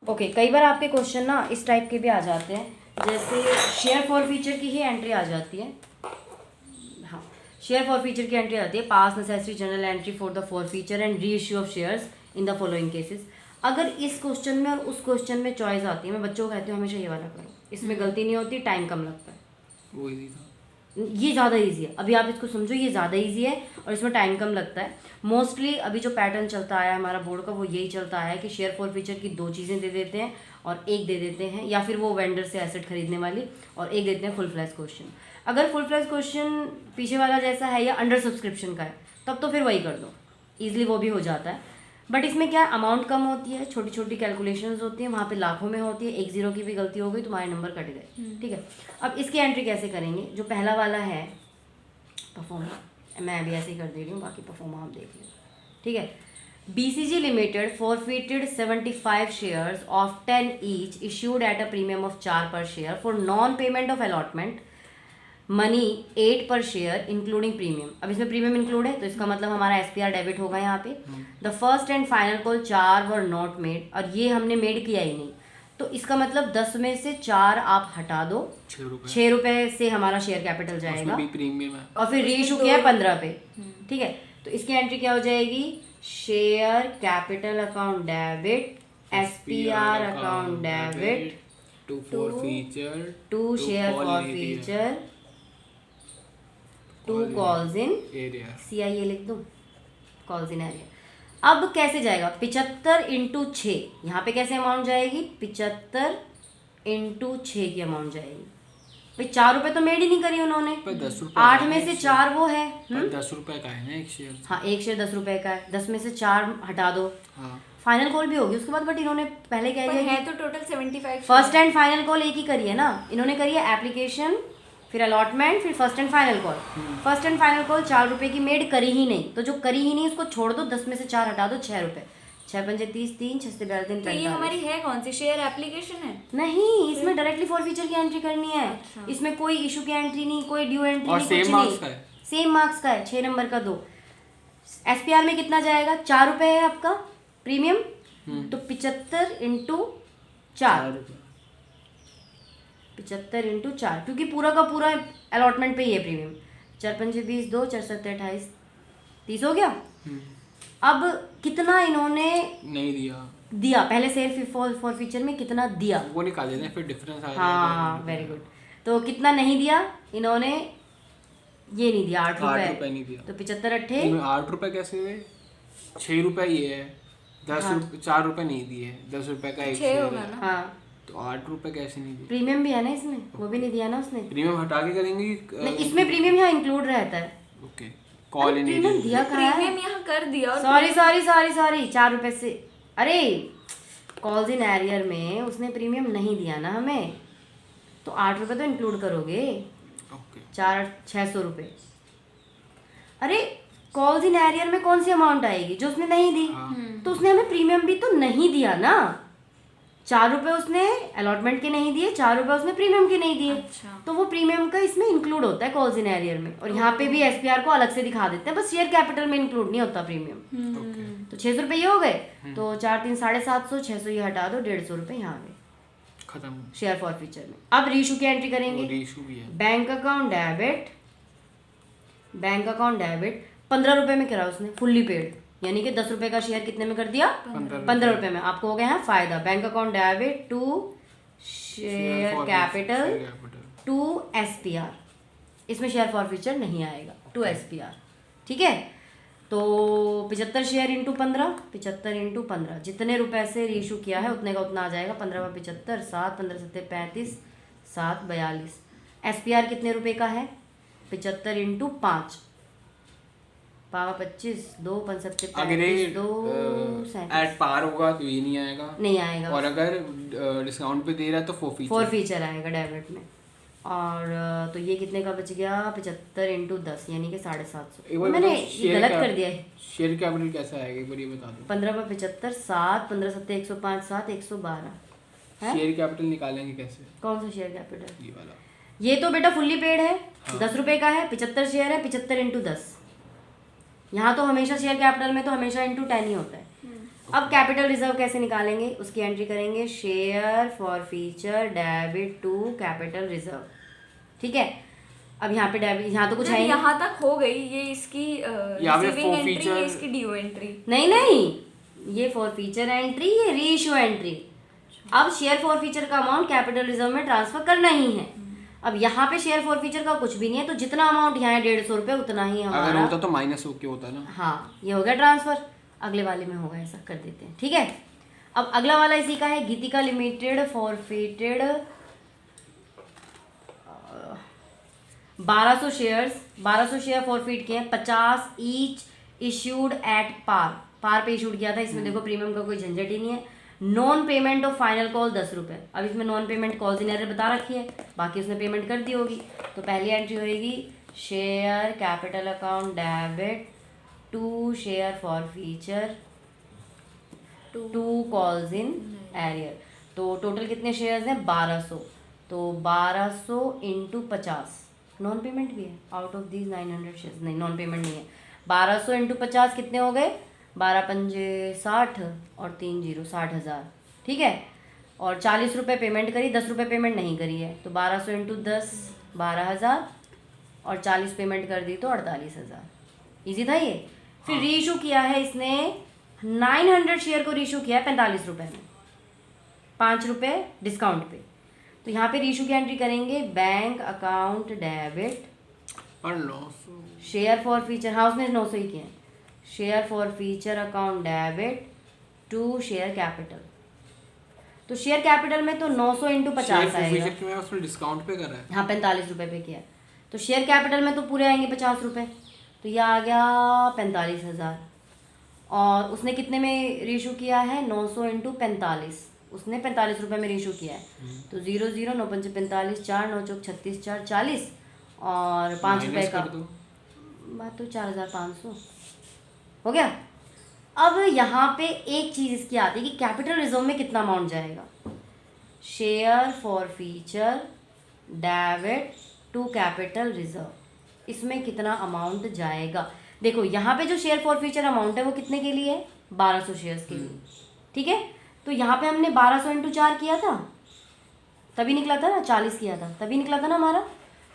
Okay, कई बार आपके question ना इस टाइप के भी आ जाते हैं, जैसे शेयर फॉर फीचर की ही एंट्री आ जाती है। हाँ, शेयर फॉर फीचर की एंट्री आती है, pass necessary journal entry for the forfeiture and reissue of shares in the following cases. अगर इस क्वेश्चन में और उस क्वेश्चन में चॉइस आती है, मैं बच्चों को कहती हूँ हमेशा ये वाला करो, इसमें गलती नहीं होती, टाइम कम लगता है। वो इजी था। ये ज़्यादा इजी है, अभी आप इसको समझो, ये ज़्यादा इजी है और इसमें टाइम कम लगता है। मोस्टली अभी जो पैटर्न चलता आया है हमारा बोर्ड का, वो यही चलता आया है कि शेयर फॉर फीचर की 2 चीज़ें दे देते हैं और एक दे देते हैं, या फिर वो वेंडर से एसेट खरीदने वाली, और एक देते हैं फुल फ्लैश क्वेश्चन। अगर फुल फ्लैश क्वेश्चन पीछे वाला जैसा है या अंडर सब्सक्रिप्शन का है, तब तो फिर वही कर दो, ईजिली वो भी हो जाता है। बट इसमें क्या, अमाउंट कम होती है, छोटी छोटी कैलकुलेशंस होती हैं, वहाँ पे लाखों में होती है, 1 0 की भी गलती हो गई तुम्हारे नंबर कट गए। ठीक है, अब इसकी एंट्री कैसे करेंगे? जो पहला वाला है परफॉर्मा, मैं अभी ऐसे ही कर दे रही हूँ, बाकी परफॉर्मा आप देख लो। ठीक है, BCG limited forfeited 75 shares of 10 each issued at a premium of 4 पर share for non payment of allotment money 8 पर शेयर इंक्लूडिंग प्रीमियम। अब इसमें प्रीमियम इंक्लूड है, तो इसका मतलब हमारा SPR डेबिट होगा यहाँ पे। The first and final call 4 were not made, और ये हमने मेड किया ही नहीं, तो इसका मतलब 10 में से 4 आप हटा दो, 6 रुपये से हमारा शेयर कैपिटल जाएगा, भी प्रीमियम है, और फिर रीइशू किया है 15 पे। ठीक है, तो इसकी एंट्री क्या हो जाएगी? Share capital account debit, SPR account debit to forfeiture, to share forfeiture, to calls in arrear, CIA लिख दो, कॉल्स इन एरिया। अब कैसे जाएगा? 75 इंटू 6, यहाँ पे कैसे अमाउंट जाएगी? 75 इंटू 6 की अमाउंट जाएगी। भाई 4 रुपए तो मेड ही नहीं करी उन्होंने, 10 रुपए 8 में से 4 वो है। 10 रुपए का है ना एक शेयर। हाँ, एक शेयर 10 रुपए का है, 10 में से 4 हटा दो, हाँ, फाइनल कॉल भी होगी उसके बाद। बट इन्होंने पहले कह दिया है तो total 75। First and final call एक ही करी है ना, इन्होंने करी है एप्लीकेशन, फिर अलॉटमेंट, फिर first and final call. First and final call 4 रुपए की मेड करी ही नहीं, तो जो करी ही नहीं उसको छोड़ दो, 10 में से 4 हटा दो, 6 रुपए, 6 पंजे 30, 3 6 से 42 दिन। तो ये हमारी है कौन सी शेयर एप्लीकेशन है? नहीं, इसमें डायरेक्टली फॉर फीचर की एंट्री करनी है। इसमें कोई इशू की एंट्री नहीं, कोई ड्यू एंट्री और नहीं, सेम कुछ मार्क्स नहीं, का है, सेम मार्क्स का है, 6 नंबर का 2। SPR में कितना जाएगा? 4 रुपए है आपका प्रीमियम, तो 75 इंटू 4, 75 इंटू 4, क्योंकि पूरा का पूरा अलॉटमेंट पे ही है प्रीमियम। 4 पंजे 20, 2 4 7 28 30 हो गया। अब कितना इन्होंने नहीं दिया पहले शेयर फॉर फीचर में कितना दिया, वो निकाल देते हैं, फिर डिफरेंस आ जाएगा। हाँ वेरी गुड। तो कितना नहीं दिया इन्होंने? ये नहीं दिया, 8 रुपए नहीं दिया, तो 75 अट्ठे 8 रुपए कैसे हुए? 6 रुपए ये है, 10 रुपए 4 रुपए नहीं दिए, 10 रुपए का एक 6 शेयर होगा है, ना। हाँ, तो 8 रुपए कैसे नहीं दिए? प्रीमियम भी है ना इसमें, वो भी नहीं दिया ना उसने। प्रीमियम हटा के करेंगे नहीं, इसमें प्रीमियम यहाँ इंक्लूड रहता है। ओके, कॉल इन प्रीमियम दिया कहाँ है? प्रीमियम यहाँ कर दिया, और सॉरी 4 रुपए से, अरे कॉल्स इन एरियर में उसने प्रीमियम नहीं दिया ना हमें, तो 8 रुपए तो इंक्लूड करोगे, ओके 4 600 रुपए। अरे कॉल्स इन एरियर में कौन सी अमाउंट आएगी जो उसने नहीं दी? तो उसने हमें प्रीमियम भी तो नहीं दिया ना। 4 रुपए उसने अलॉटमेंट के नहीं दिए, 4 रुपए उसने प्रीमियम के नहीं दिए। अच्छा। तो वो प्रीमियम का इसमें इंक्लूड होता है कॉल्स इन एरियर में, और यहाँ पे भी SPR को अलग से दिखा देते हैं, बस शेयर कैपिटल में इंक्लूड नहीं होता प्रीमियम। तो 600 रुपये ये हो गए, तो 4 3 750, 600 ये हटा दो, 150 रुपये यहाँ गए खत्म, शेयर फॉर फीचर में। अब रीइशू की एंट्री करेंगे। रीइशू भी है, bank account debit, bank account debit 15 रुपए में करा उसने, फुल्ली पेड, यानी कि 10 रुपए का शेयर कितने में कर दिया? 15 रुपए में। आपको हो गया है फायदा। Bank account debit to share capital to SPR, इसमें शेयर फॉर फीचर नहीं आएगा, टू SPR। ठीक है, तो 75 शेयर इंटू 15, 75 इंटू 15, जितने रुपए से रीइशू किया है उतने का उतना आ जाएगा। 15 पर 75, 7 15 7 35, 7 42। SPR कितने रुपए का है? 75 इंटू 5, 25, 2 5 7 35, 2 एट पार होगा तो ये नहीं आएगा, नहीं आएगा, और अगर डिस्काउंट पे दे रहा है तो फॉर फीचर आएगा डेबिट में। और तो ये कितने का बच गया? 75 इंटू 10, यानी कि 750। मैंने गलत कर दिया है। शेयर कैपिटल कैसा आएगा एक बार ये बता दो। 15 पर 75, 7 15 7 105, 7 112 है। शेयर कैपिटल निकालेंगे कैसे? कौन सा शेयर कैपिटल? ये वाला। ये तो बेटा फुल्ली पेड है, 10 रुपए का है, 75 शेयर है, 75 इंटू 10। यहाँ तो हमेशा शेयर कैपिटल में तो हमेशा इंटू 10 ही होता है। अब कैपिटल रिजर्व कैसे निकालेंगे, उसकी एंट्री करेंगे share forfeiture debit to capital reserve. ठीक है, अब यहाँ पे डेबिट, यहाँ तो कुछ है ही नहीं। यहाँ तक हो गई, ये इसकी यहाँ पे रिसीविंग एंट्री, forfeiture- ये इसकी ड्यू एंट्री। नहीं, ये फॉर फीचर एंट्री, ये रीइश्यू एंट्री। अब शेयर फॉर फीचर का अमाउंट कैपिटल रिजर्व में ट्रांसफर करना ही है। अब यहाँ पे शेयर फॉर फीचर का कुछ भी नहीं है, तो जितना अमाउंट यहाँ है 150 रुपये, उतना ही अगर हमारा। होता तो माइनस होके होता ना। हाँ, ये हो गया ट्रांसफर। अगले वाले में होगा, ऐसा कर देते हैं। ठीक है, अब अगला वाला इसी का है, गीतिका लिमिटेड फॉरफिटेड 1200 शेयर फॉरफिट किए हैं, 50 ईच इश्यूड एट पार पे इशूड किया था। इसमें देखो प्रीमियम का कोई झंझट ही नहीं है। Non payment of final call 10 रुपये। अब इसमें non payment calls in error बता रखी है, बाकी उसने पेमेंट कर दी होगी। तो पहली एंट्री होगी share capital account debit to share forfeiture to calls in arrear. तो टोटल कितने शेयर्स हैं, 1200। तो 1200 इंटू 50, नॉन पेमेंट भी है। आउट ऑफ दीज 900 शेयर्स, नहीं नॉन पेमेंट नहीं है। 1200 इंटू 50 कितने हो गए, 12 पंजे 60 और 3 जीरो 60,000। ठीक है, और 40 रुपये पेमेंट करी, 10 रुपये पेमेंट नहीं करी है। तो 1200 इंटू 10 12,000 और 40 पेमेंट कर दी तो 48,000। ईजी था ये। फिर रीइशू किया है इसने 900 शेयर को रीइशू किया है 45 रुपये में, 5 रुपये डिस्काउंट पे। तो यहाँ पे रीइशू की एंट्री करेंगे बैंक अकाउंट डेबिट और 900 शेयर फॉर फीचर, हाँ उसने 900 ही किया है, share forfeiture account debit to share capital. तो शेयर कैपिटल में तो 900 इंटू 50 आएगा। फीचर में उसने डिस्काउंट पे करा है। हाँ 45 रुपये पे किया है। तो शेयर कैपिटल में तो पूरे आएंगे 50 रुपये, तो यह आ गया 45,000। और उसने कितने में रीइशू किया है, 900 इंटू 45, उसने 45 रुपये में रीइशू किया है। तो 0 0 9 5 45 4 9 चौक 36 4 40 और 5 रुपये का बात, तो 4,500 हो गया। अब यहाँ पे एक चीज़ इसकी आती है कि कैपिटल रिजर्व में कितना अमाउंट जाएगा। Share forfeiture debit to capital reserve, इसमें कितना अमाउंट जाएगा। देखो यहाँ पे जो शेयर फॉर फीचर अमाउंट है वो कितने के लिए है, 1200 शेयर्स के लिए। ठीक है, तो यहाँ पे हमने 1200 इंटू 4 किया था, तभी निकला था ना, 40 किया था तभी निकला था ना हमारा।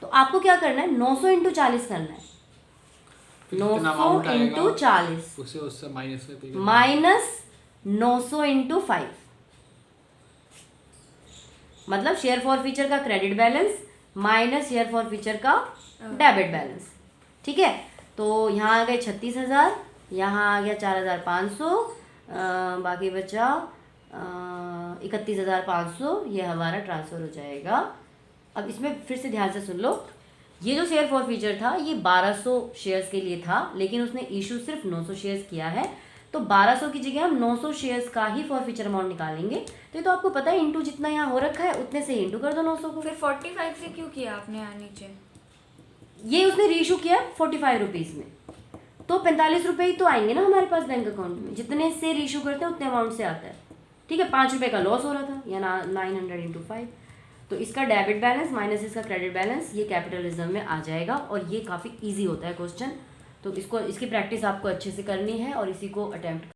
तो आपको क्या करना है, 900 इंटू 40 करना है। 900 इंटू 40 उससे माइनस माइनस 900 इंटू 5, मतलब शेयर फॉर फीचर का credit balance minus share for feature का डेबिट बैलेंस। ठीक है, तो यहाँ आ गए 36,000, यहाँ आ गया 4,500, बाकी बचा 31,500, ये हमारा ट्रांसफ़र हो जाएगा। अब इसमें फिर से ध्यान से सुन लो, ये जो शेयर फॉर फीचर था ये 1200 शेयर्स के लिए था, लेकिन उसने इशू सिर्फ 900 शेयर्स किया है। तो 1200 की जगह हम 900 शेयर्स का ही फॉर फीचर अमाउंट निकालेंगे। तो ये तो आपको पता है, इंटू जितना यहाँ हो रखा है उतने से इंटू कर दो 900 को। फिर 45 से क्यों किया आपने यहाँ नीचे? ये उसने रीइशू किया 45 रुपीज़ में, तो 45 रुपये ही तो आएंगे ना हमारे पास बैंक अकाउंट में। जितने से रीइशू करते हैं उतने अमाउंट से आता है। ठीक है, 5 रुपये का लॉस हो रहा था, या 900 इंटू 5। तो इसका डेबिट बैलेंस माइनस इसका क्रेडिट बैलेंस, ये कैपिटल रिजर्व में आ जाएगा। और ये काफ़ी ईजी होता है क्वेश्चन, तो इसकी प्रैक्टिस आपको अच्छे से करनी है और इसी को अटेम्प्ट